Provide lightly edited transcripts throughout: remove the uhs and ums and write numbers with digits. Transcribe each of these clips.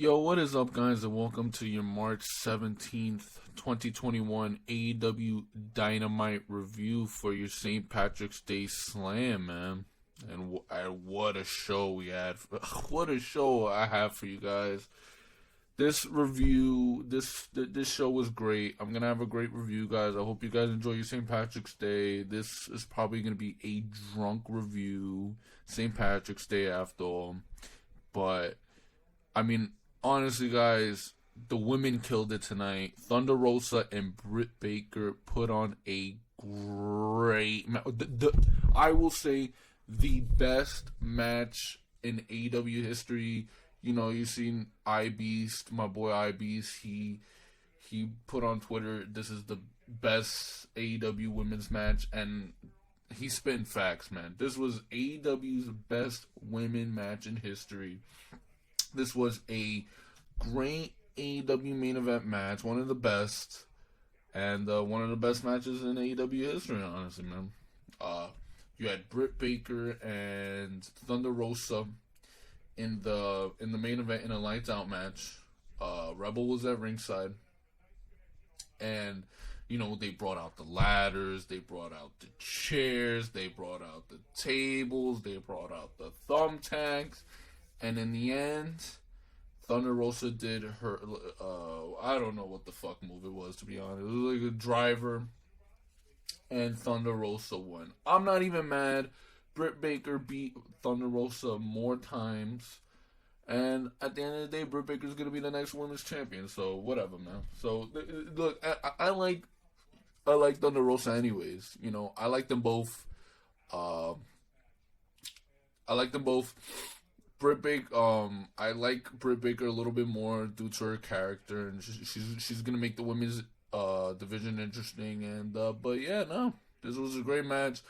Yo, what is up, guys, and welcome to your March 17th, 2021 AEW Dynamite review for your St. Patrick's Day Slam, man. And what a show we had. What a show I have for you guys. This review, this show was great. I'm going to have a great review, guys. I hope you guys enjoy your St. Patrick's Day. This is probably going to be a drunk review. St. Patrick's Day, after all. But, I mean, honestly, guys, the women killed it tonight. Thunder Rosa and Britt Baker put on a great match. I will say the best match in AEW history. You know, you've seen iBeast, my boy iBeast. He put on Twitter, this is the best AEW women's match, and he's spitting facts, man. This was AEW's best women match in history. This was a great AEW main event match, one of the best, and one of the best matches in AEW history, honestly, man. You had Britt Baker and Thunder Rosa in the main event in a lights out match. Rebel was at ringside, and you know, they brought out the ladders, they brought out the chairs, they brought out the tables, they brought out the thumbtacks. And in the end, Thunder Rosa did her, I don't know what the fuck move it was, to be honest. It was like a driver, and Thunder Rosa won. I'm not even mad. Britt Baker beat Thunder Rosa more times. And at the end of the day, Britt Baker's going to be the next women's champion. So, whatever, man. So, look, I like Thunder Rosa anyways. You know, I like them both. Britt Baker, I like Britt Baker a little bit more due to her character, and she's gonna make the women's division interesting. And but yeah, no, this was a great match.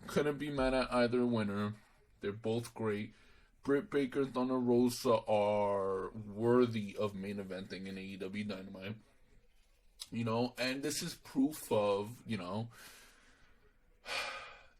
Couldn't be mad at either winner. They're both great. Britt Baker and Thunder Rosa are worthy of main eventing in AEW Dynamite. You know, and this is proof of, you know,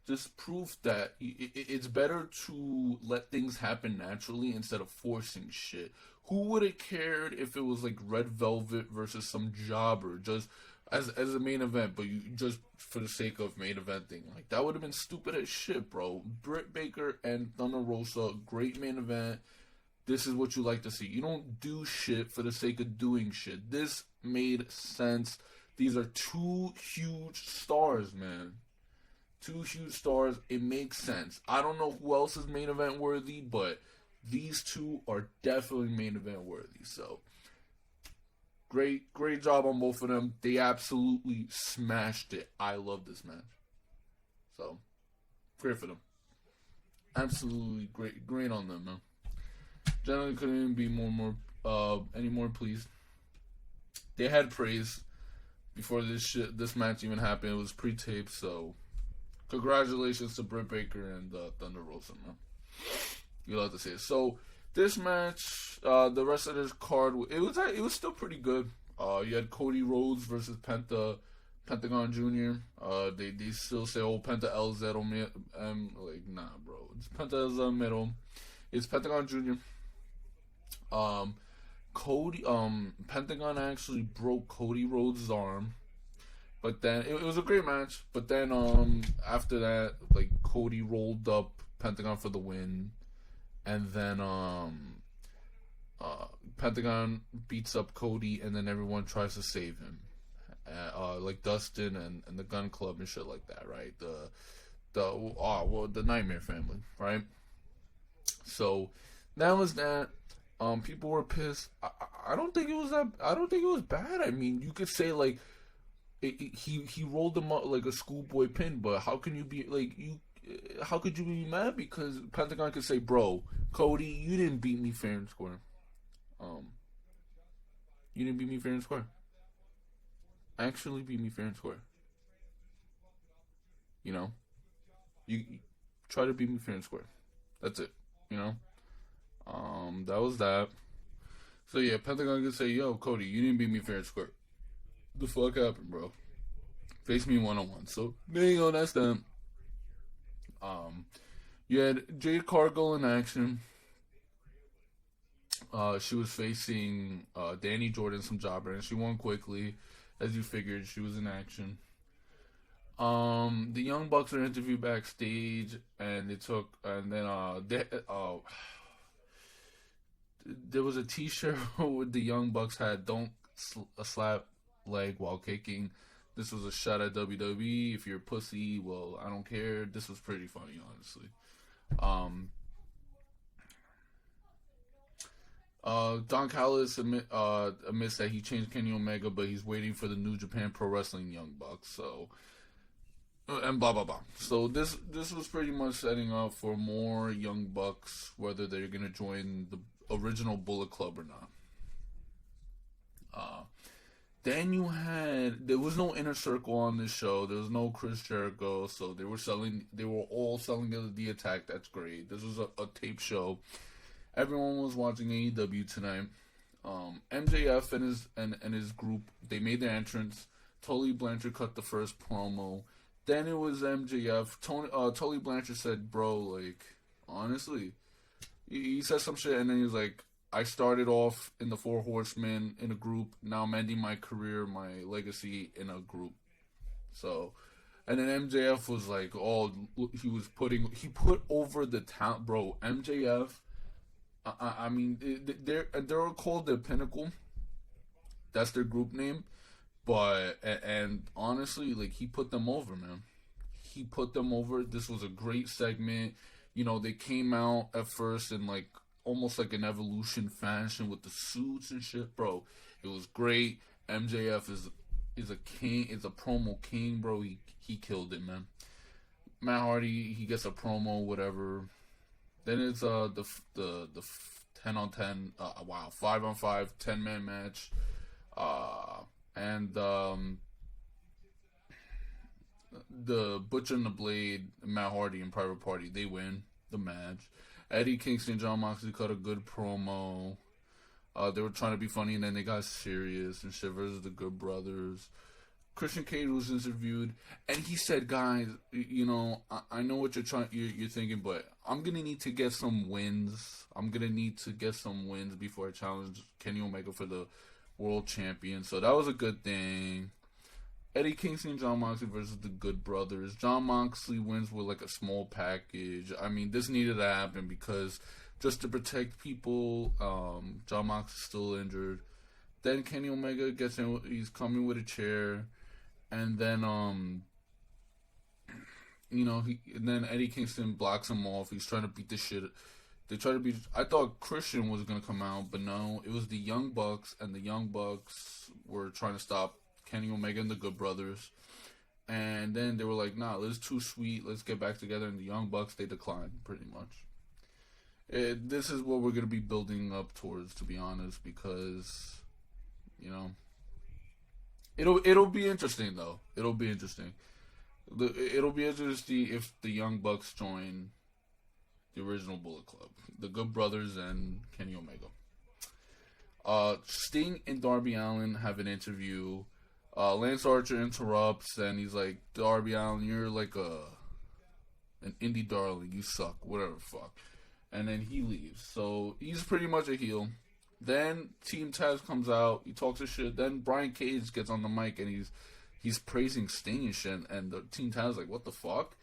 just proof that it's better to let things happen naturally instead of forcing shit. Who would have cared if it was like Red Velvet versus some jobber just as a main event, but you just for the sake of main eventing? Like, that would have been stupid as shit, bro. Britt Baker and Thunder Rosa, great main event. This is what you like to see. You don't do shit for the sake of doing shit. This made sense. These are two huge stars, man. Two huge stars. It makes sense. I don't know who else is main event worthy, but these two are definitely main event worthy. So, great job on both of them. They absolutely smashed it. I love this match. So, great for them. Absolutely great on them, man. Generally couldn't even be any more pleased. They had praise before this match even happened. It was pre-taped, so congratulations to Britt Baker and Thunder Rosa, man. You love to see it. So this match, the rest of this card, it was still pretty good. You had Cody Rhodes versus Pentagon Jr. They still say, oh, Penta LZ, like, nah, bro. It's Penta LZ middle. It's Pentagon Jr. Pentagon actually broke Cody Rhodes' arm. But then, it was a great match. But then, after that, like, Cody rolled up Pentagon for the win. And then, Pentagon beats up Cody, and then everyone tries to save him. Like Dustin and the Gun Club and shit like that, right? The Nightmare Family, right? So, that was that. People were pissed. I don't think it was that. I don't think it was bad. I mean, you could say, like, he rolled him up like a schoolboy pin, but how can you be like how could you be mad? Because Pentagon could say, bro, Cody, you didn't beat me fair and square. You didn't beat me fair and square. Actually beat me fair and square. You know? You try to beat me fair and square. That's it. You know? That was that. So yeah, Pentagon could say, yo, Cody, you didn't beat me fair and square. The fuck happened, bro? Face me one-on-one. So there you go, that's them. You had Jade Cargill in action. She was facing Dani, Jordyn, some jobber, and she won quickly, as you figured. She was in action. The Young Bucks were interviewed backstage, and there was a T-shirt with the Young Bucks had "Don't slap leg while kicking." This was a shot at WWE. If you're a pussy, well, I don't care. This was pretty funny, honestly. Don Callis admits that he changed Kenny Omega, but he's waiting for the New Japan Pro Wrestling Young Bucks. So, and blah blah blah. So this was pretty much setting up for more Young Bucks, whether they're gonna join the original Bullet Club or not. Then there was no Inner Circle on this show. There was no Chris Jericho, so they were all selling the Attack. That's great. This was a tape show. Everyone was watching AEW tonight. MJF and his group, they made their entrance. Tully Blanchard cut the first promo. Then it was MJF. Tully Blanchard said, "Bro, like, honestly," he said some shit, and then he was like, "I started off in the Four Horsemen in a group. Now I'm ending my career, my legacy in a group." So, and then MJF was like, "Oh, he put over the talent, bro." MJF. I mean, they're called the Pinnacle. That's their group name. But, and honestly, like, he put them over, man. He put them over. This was a great segment. You know, they came out at first in, like, almost like an Evolution fashion with the suits and shit, bro. It was great. MJF is a king, is a promo king, bro. He killed it, man. Matt Hardy, he gets a promo, whatever. Then it's the 10-on-10, 5-on-5, 10-man match, and the Butcher and the Blade, Matt Hardy and Private Party, they win the match. Eddie Kingston and Jon Moxley cut a good promo. They were trying to be funny, and then they got serious and shit versus the Good Brothers. Christian Cage was interviewed, and he said, "Guys, you know, I know what you're thinking, but I'm gonna need to get some wins. I'm gonna need to get some wins before I challenge Kenny Omega for the world champion." So that was a good thing. Eddie Kingston and Jon Moxley versus the Good Brothers. Jon Moxley wins with like a small package. I mean, this needed to happen because just to protect people, Jon Moxley's still injured. Then Kenny Omega gets in. He's coming with a chair. And then, then Eddie Kingston blocks him off. He's trying to beat the shit. I thought Christian was going to come out, but no. It was the Young Bucks, and the Young Bucks were trying to stop Kenny Omega and the Good Brothers. And then they were like, "Nah, it's too sweet. Let's get back together." And the Young Bucks, they declined, pretty much. This is what we're going to be building up towards, to be honest, because, you know, It'll be interesting, though. It'll be interesting. It'll be interesting if the Young Bucks join the original Bullet Club, the Good Brothers and Kenny Omega. Sting and Darby Allin have an interview. Lance Archer interrupts, and he's like, "Darby Allin, you're like an indie darling. You suck. Whatever, fuck." And then he leaves. So he's pretty much a heel. Then Team Taz comes out, he talks his shit. Then Brian Cage gets on the mic and he's praising Sting and shit. And the Team Taz is like, "What the fuck?"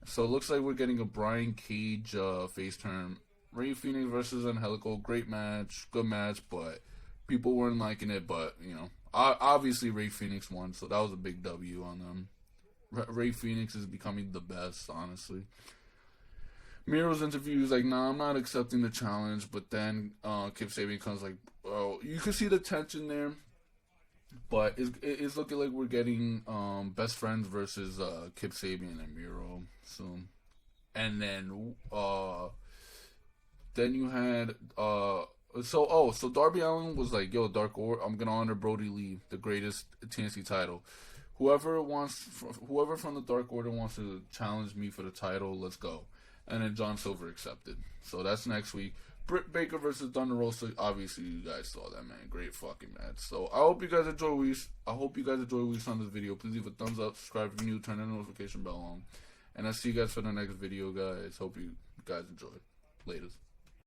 So it looks like we're getting a Brian Cage face turn. Rey Fenix versus Angelico, great match, good match, but people weren't liking it. But you know, obviously Rey Fenix won, so that was a big W on them. Rey Fenix is becoming the best, honestly. Miro's interview is like, "Nah, I'm not accepting the challenge." But then Kip Sabian comes like, "Oh, you can see the tension there." But it's looking like we're getting Best Friends versus Kip Sabian and Miro soon. And then you had so Darby Allin was like, "Yo, Dark Order, I'm gonna honor Brody Lee, the greatest TNC title. Whoever from the Dark Order wants to challenge me for the title, let's go." And then John Silver accepted. So that's next week. Britt Baker versus Thunder Rosa. Obviously, you guys saw that, man. Great fucking match. So I hope you guys enjoy weeks. I hope you guys enjoy weeks on this video. Please leave a thumbs up, subscribe if you're new, turn the notification bell on. And I'll see you guys for the next video, guys. Hope you guys enjoy. Laters.